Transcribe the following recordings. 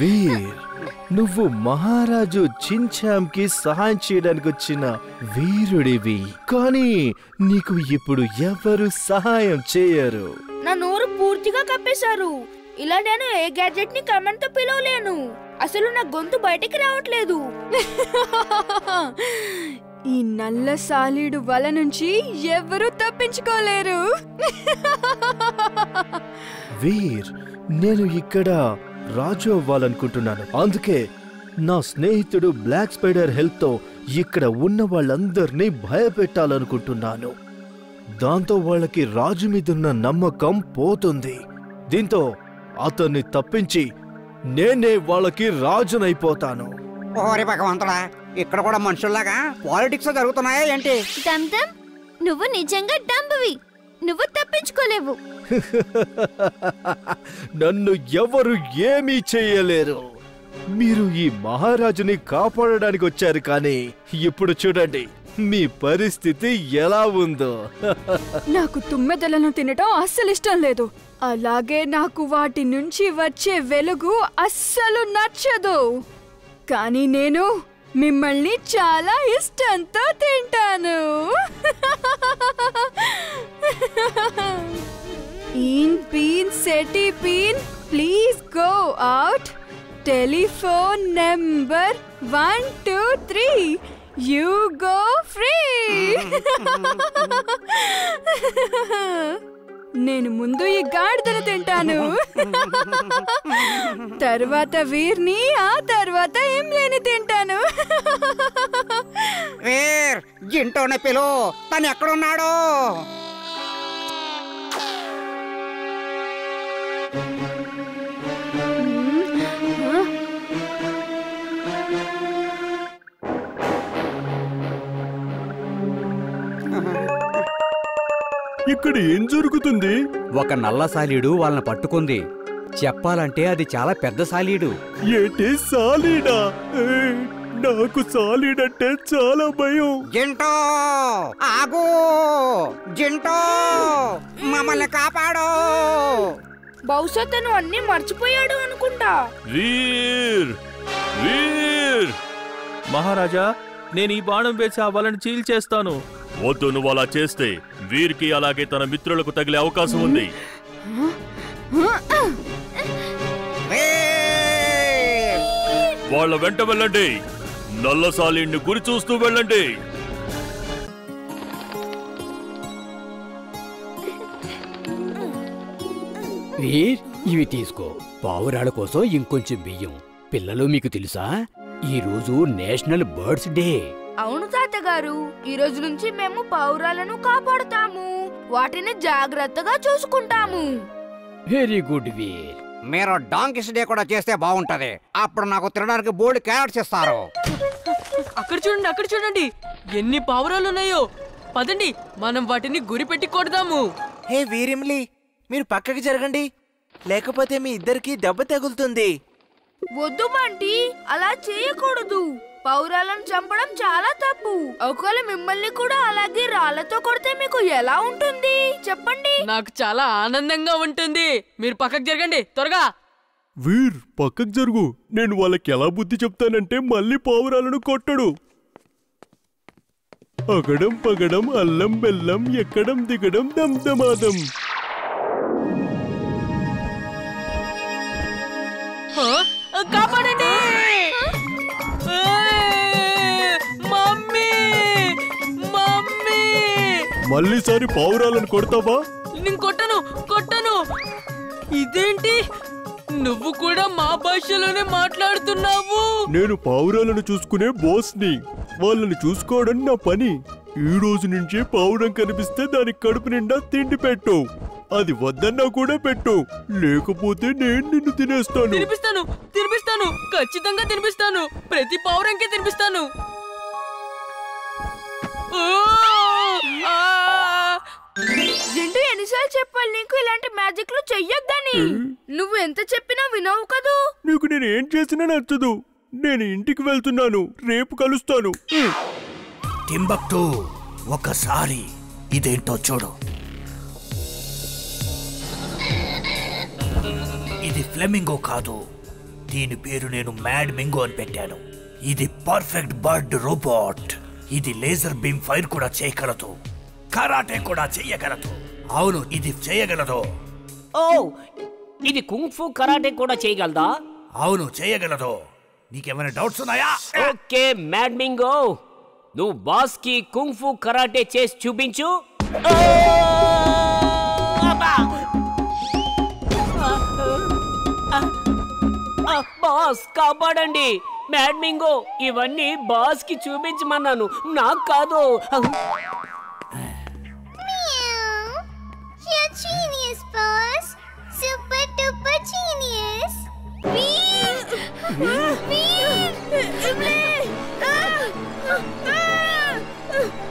వీర్, నువ్వు మహారాజు చించాంకి సహాయం చేయడానికి వచ్చిన వీరుడివి, కానీ నీకు ఇప్పుడు ఎవరు సహాయం చేయరు. నా నోరు పూర్తిగా కప్పేశారు. ఇలా నేను ఏ గ్యాడ్జెట్ ని కమెంట్ తో పిలవలేను. అసలు నా గొంతు బయటికి రావట్లేదు. ఈ నల్ల సాలీడు వల నుంచి ఎవరు తప్పించుకోలేరు. వీర్, నేను ఇక్కడ రాజు అవ్వాలనుకుంటున్నాను. అందుకే నా స్నేహితుడు బ్లాక్ స్పైడర్ హెల్ప్ తో ఇక్కడ ఉన్న వాళ్ళందరినీ భయపెట్టాలనుకుంటున్నాను. దాంతో వాళ్ళకి రాజు మీదున్న నమ్మకం పోతుంది. దీంతో అతన్ని తప్పించి నేనే వాళ్ళకి రాజునైపోతాను. ఓరే భగవంతుడా, ఇక్కడ కూడా మనుషుల్లాగా పాలిటిక్స్ జరుగుతున్నాయా ఏంటి? దమ్దమ్, నువ్వు నిజంగా డంబవి. నువ్వు తప్పించుకోలేవు. నన్ను ఎవరు ఏమీ చేయలేరు. మీరు ఈ మహారాజుని కాపాడడానికి వచ్చారు, కానీ ఇప్పుడు చూడండి మీ పరిస్థితి ఎలా ఉందో. నాకు తుమ్మెదలను తినటం అస్సలు ఇష్టం లేదు. అలాగే నాకు వాటి నుంచి వచ్చే వెలుగు అస్సలు నచ్చదు. కానీ నేను మిమ్మల్ని చాలా ఇష్టంతో తింటాను. ఈన్ పీన్ సెటీ పీన్, please go out. Telephone number 123, you go free. నేను ముందు ఈ గాడిదను తింటాను, తర్వాత వీర్ని, ఆ తర్వాత ఇమ్లీని తింటాను. వీర్, జింటోనే పిలు, తను ఎక్కడున్నాడు? ఇక్కడ ఏం జరుగుతుంది? ఒక నల్ల సాలీడు వాళ్ళని పట్టుకుంది. చెప్పాలంటే అది చాలా పెద్ద సాలీడు. ఏంటి సాలీడా? నాకు సాలీడంటే చాలా భయం. జింటో ఆగు! జింటో, మమ్మల్ని కాపాడు! బహుశా తను అన్ని మర్చిపోయాడు అనుకుంటా. వీర్, వీర్! మహారాజా, నేను ఈ బాణం వేసి ఆ వలను చీల్చేస్తాను. వద్దు, నువ్వు అలా చేస్తే వీరికి అలాగే తన మిత్రులకు తగిలే అవకాశం ఉంది. వాళ్ళ వెంట వెళ్ళండి. నల్ల సాలీడ్ని గురి చూస్తూ వెళ్ళండి. వీర్, ఇవి తీసుకో. పావురాల కోసం ఇంకొంచెం బియ్యం. పిల్లలు, మీకు తెలుసా, ఈ రోజు నేషనల్ బర్డ్స్ డే. అవును తాతగారు, ఈ రోజు నుంచి మేము పావురాలను కాపాడుతాము. వాటిని జాగ్రత్తగా చూసుకుంటాము. వెరీ గుడ్ వీర్. మీరు డాంకిస్ డే కూడా చేస్తే బాగుంటది. అప్పుడు నాకు తినడానికి బోల్డ్ క్యారెట్స్ ఇస్తారు. అక్కడ చూడండి, అక్కడ చూడండి, ఎన్ని పావురాలు ఉన్నాయో. పదండి, మనం వాటిని గురి పెట్టి కొడదాము. హే వీరిమ్లీ, మీరు పక్కకి జరగండి, లేకపోతే మీ ఇద్దరికి దెబ్బ తగులుతుంది. వద్దు బంటి, అలా చేయకూడదు. పౌరాలను చంపడం చాలా తప్పు. ఒకవేళ మిమ్మల్ని కూడా అలాగే రాళ్లతో కొడితే మీకు ఎలా ఉంటుంది చెప్పండి? నాకు చాలా ఆనందంగా ఉంటుంది. మీరు పక్కకు జరగండి త్వరగా. వీర్, పక్కకు జరుగు. నేను వాళ్ళకి ఎలా బుద్ధి చెప్తానంటే మళ్ళీ పావురాలను కొట్టడు. అగడం పగడం అల్లం బెల్లం, ఎక్కడం దిగడం దమ్దమాదం. కాపాడండి! Mummy, mummy! మళ్ళీసారి పావురాలను కొడతావా? నేను కొట్టను, కొట్టను. ఇదేంటి, నువ్వు కూడా మా భాషలోనే మాట్లాడుతున్నావు? నేను పావురాలను చూసుకునే బాస్ని. వాళ్ళని చూసుకోవడం నా పని. ఈ రోజు నుంచి పావురం కనిపిస్తే దానికి కడుపు నిండా తిండి పెట్టు. అది వద్దన్నా కూడా పెట్టు, లేకపోతే నేను నిన్ను తినేస్తాను. తినిపిస్తాను, తినిపిస్తాను, ఖచ్చితంగా తినిపిస్తాను. ప్రతి పావురంకి తినిపిస్తాను. జింటూ, ఎన్నిసార్లు చెప్పాలి నీకు ఇలాంటి మ్యాజిక్లు చెయ్యొద్దని? నువ్వు ఎంత చెప్పినా వినవు కదూ. నీకు నేను ఏం చేసినా నచ్చదు. నేను ఇంటికి వెళ్తున్నాను, రేపు కలుస్తాను. టింబక్టూ, ఒకసారి ఇదేంటో చూడు. ఇది ఫ్లెమింగో కాదు, దీని పేరు నేను మ్యాడ్ మింగో అని పెట్టాను. ఇది పర్ఫెక్ట్ బర్డ్ రోబోట్. ఇది లేజర్ బీమ్ ఫైర్ కూడా చేయగలదు, కరాటే కూడా చేయగలదు. అవును, ఇది చేయగలదు. ఓ, ఇది కుంగ్ఫు కరాటే కూడా చేయగలదా? అవును, చేయగలదు. నీకేమైనా డౌట్స్ ఉన్నాయా? ఓకే మ్యాడ్ మింగో, నువ్వు బాస్ కి కుంగ్ఫు కరాటే చేసి చూపించు. బాస్ కాపాడండి. మ్యాడ్ మింగో, ఇవన్నీ బాస్ కి చూపించమన్నాను, నాకు కాదు. Genius, boss. Super duper genius.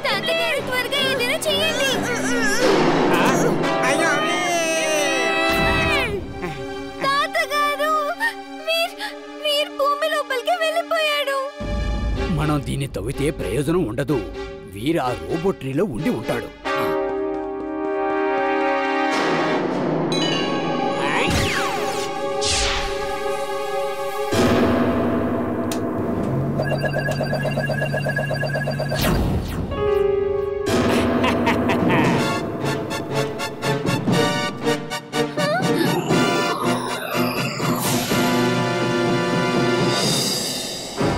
తాతగారు త్వరగా ఏదైనా చేయండి. తాతగారు, వీర్ భూమి లోపలికి వెళ్ళిపోయాడు. మనం దీన్ని తవ్వితే ప్రయోజనం ఉండదు. వీరు ఆ రోబోట్ ట్రీలో ఉండి ఉంటాడు.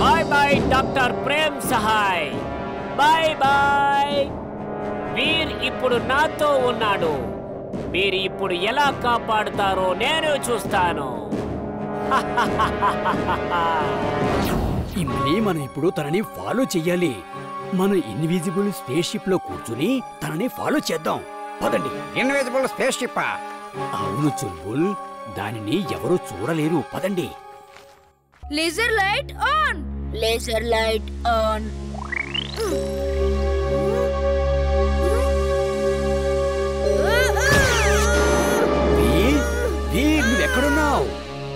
Bye bye doctor Prem Sahay. Bye bye. Veer ఇప్పుడు నాతో ఉన్నాడు. మీరు ఇప్పుడు ఎలా కాపాడుతారో నేను చూస్తాను. ఇమ్లీ, మనం ఇప్పుడు తనని ఫాలో చెయ్యాలి. మన ఇన్విజిబుల్ స్పేస్ షిప్ లో కూర్చుని తనని ఫాలో చేద్దాం. పదండి. Invisible space ship? అవును చుల్బుల్, దానిని ఎవరూ చూడలేరు. పదండి. Laser light on. Laser light on. నువ్వెక్కడున్నావు?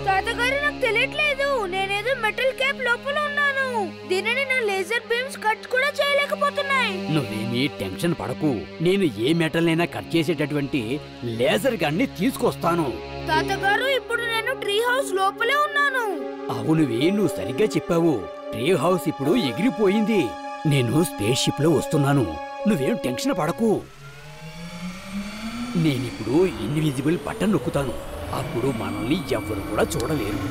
తాతగారు, నాకు తెలియట్లేదు. నేనేదో మెటల్ క్యాప్ లోపల ఉన్నాను. దీనిని నా లేజర్ బీమ్స్ కట్ కూడా చేయలేకపోతున్నాయి. నువ్వేమీ టెన్షన్ పడకు. నేను ఏ మెటల్ అయినా కట్ చేసేటటువంటి లేజర్ గన్ని తీసుకొస్తాను. తాతగారు, ఇప్పుడు నేను ట్రీ హౌస్ లోపలే ఉన్నాను. అవునువే, నువ్వు సరిగ్గా చెప్పావు. ట్రీ హౌస్ ఇప్పుడు ఎగిరిపోయింది. నేను స్పేస్ షిప్ లో వస్తున్నాను. నువ్వేం టెన్షన్ పడకు. నేనిప్పుడు ఇన్విజిబుల్ బటన్ నొక్కుతాను. అప్పుడు మనల్ని ఎవ్వరు కూడా చూడలేరు.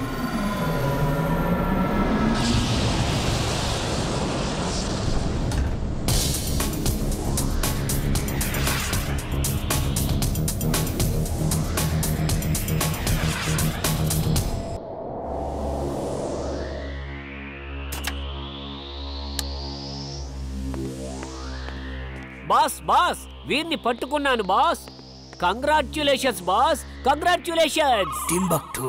బాస్ బాస్, వీరిని పట్టుకున్నాను boss. Congratulations boss, congratulations. Timbuktu,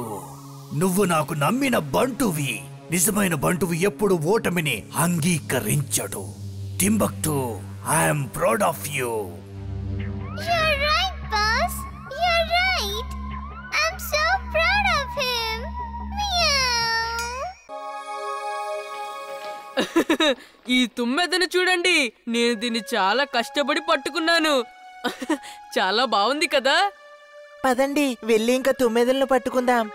నువ్వు నాకు నమ్మిన బంటువి. నిజమైన బంటువి ఎప్పుడు ఓటమిని అంగీకరించడు. Timbuktu, I'm proud of you. You're right, boss. You're right. I'm so proud of him. ఈ తుమ్మెదను చూడండి, నేను దీన్ని చాలా కష్టపడి పట్టుకున్నాను. చాలా బాగుంది కదా. పదండి, వెళ్ళి ఇంకా తుమ్మెదలను పట్టుకుందాం.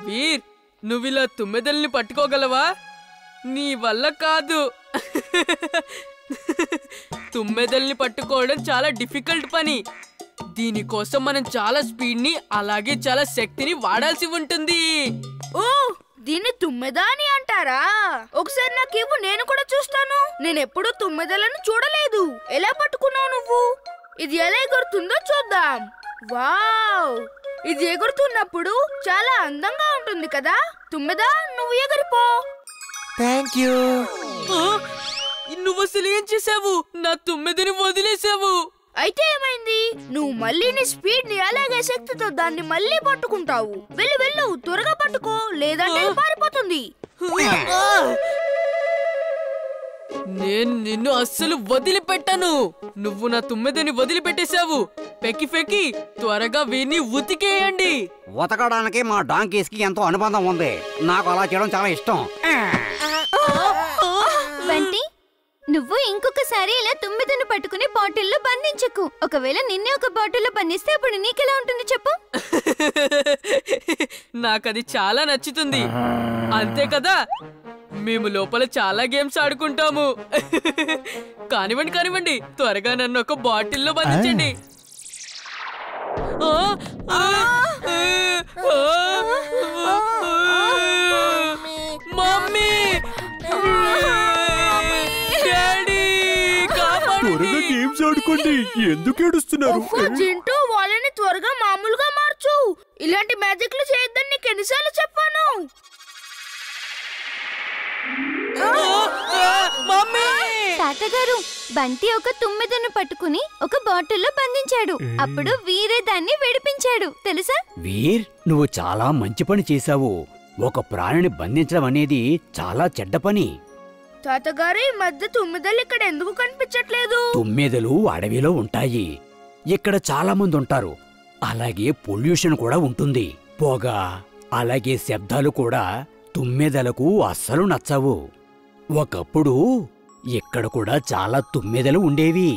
వీర్, నువ్విలా తుమ్మెదల్ని పట్టుకోగలవా? నీ వల్ల కాదు. తుమ్మెదల్ని పట్టుకోవడం చాలా డిఫికల్ట్ పని. దీనికోసం మనం చాలా స్పీడ్ ని అలాగే చాలా శక్తిని వాడాల్సి ఉంటుంది. ఓ, దీన్ని తుమ్మెదా అని అంటారా? ఒకసారి నాకు ఇవ్వు, నేను కూడా చూస్తాను. నేనెప్పుడు తుమ్మెదలను చూడలేదు. ఎలా పట్టుకున్నావు నువ్వు? ఇది ఎలా ఎగురుతుందో చూద్దాం. వావ్, ఇది ఎగురుతున్నప్పుడు చాలా అందంగా ఉంటుంది కదా. తుమ్మెదా, నువ్వు ఎగిరిపో. Thank you. నువ్వు అసలు ఏం చేసావు? నా తుమ్మెదని వదిలేసావు. అయితే ఏమైంది? నువ్వు మళ్ళీ నీ స్పీడ్ ని అలాగే శక్తితో దాన్ని మళ్ళీ పట్టుకుంటావు. వెళ్ళు వెళ్ళు, త్వరగా పట్టుకో, లేదంటే పారిపోతుంది. నేను నిన్ను అస్సలు వదిలిపెట్టాను. నువ్వు నా తుమ్మెదని వదిలిపెట్టేశావు. పెకి పెకి, త్వరగా వీన్ని ఉతికేయండి. ఉతకడానికి మా డాంకీస్ కి ఎంతో అనుబంధం ఉంది. నాకు అలా చేయడం చాలా ఇష్టం. బంటి, నువ్వు ఇంకొకసారి ఇలా తుమ్మిదను పట్టుకుని బాటిల్లో బంధించకు. ఒకవేళ నిన్నే ఒక బాటిల్లో బంధిస్తే అప్పుడు నీకెలా ఉంటుంది చెప్పు? నాకది చాలా నచ్చుతుంది. అంతే కదా, మేము లోపల చాలా గేమ్స్ ఆడుకుంటాము. కానివ్వండి కానివ్వండి, త్వరగా నన్ను ఒక బాటిల్లో బంధించండి. మమ్మీ, డాడీ, త్వరగా గేమ్స్ ఆడుకోండి. ఎందుకు ఏడుస్తున్నారు? జింటూ, వాళ్ళని త్వరగా మామూలుగా మార్చు. ఇలాంటి మ్యాజిక్లు చేయొద్దని నీకు ఎన్నిసార్లు చెప్పాను? తాతగారు, బంటి ఒక తుమ్మెదను పట్టుకుని ఒక బాటిల్లో బంధించాడు. అప్పుడు వీరే దాన్ని విడిపించాడు, తెలుసా? వీర్, నువ్వు చాలా మంచి పని చేశావు. ఒక ప్రాణిని బంధించడం అనేది చాలా చెడ్డ పని. తాతగారు, ఈ మధ్య తుమ్మిదలు ఇక్కడ ఎందుకు కనిపించట్లేదు? తుమ్మెదలు అడవిలో ఉంటాయి. ఇక్కడ చాలా మంది ఉంటారు. అలాగే పొల్యూషన్ కూడా ఉంటుంది. పొగ, అలాగే శబ్దాలు కూడా తుమ్మెదలకు అస్సలు నచ్చవు. ఒకప్పుడు ఇక్కడ కూడా చాలా తుమ్మెదలు ఉండేవి.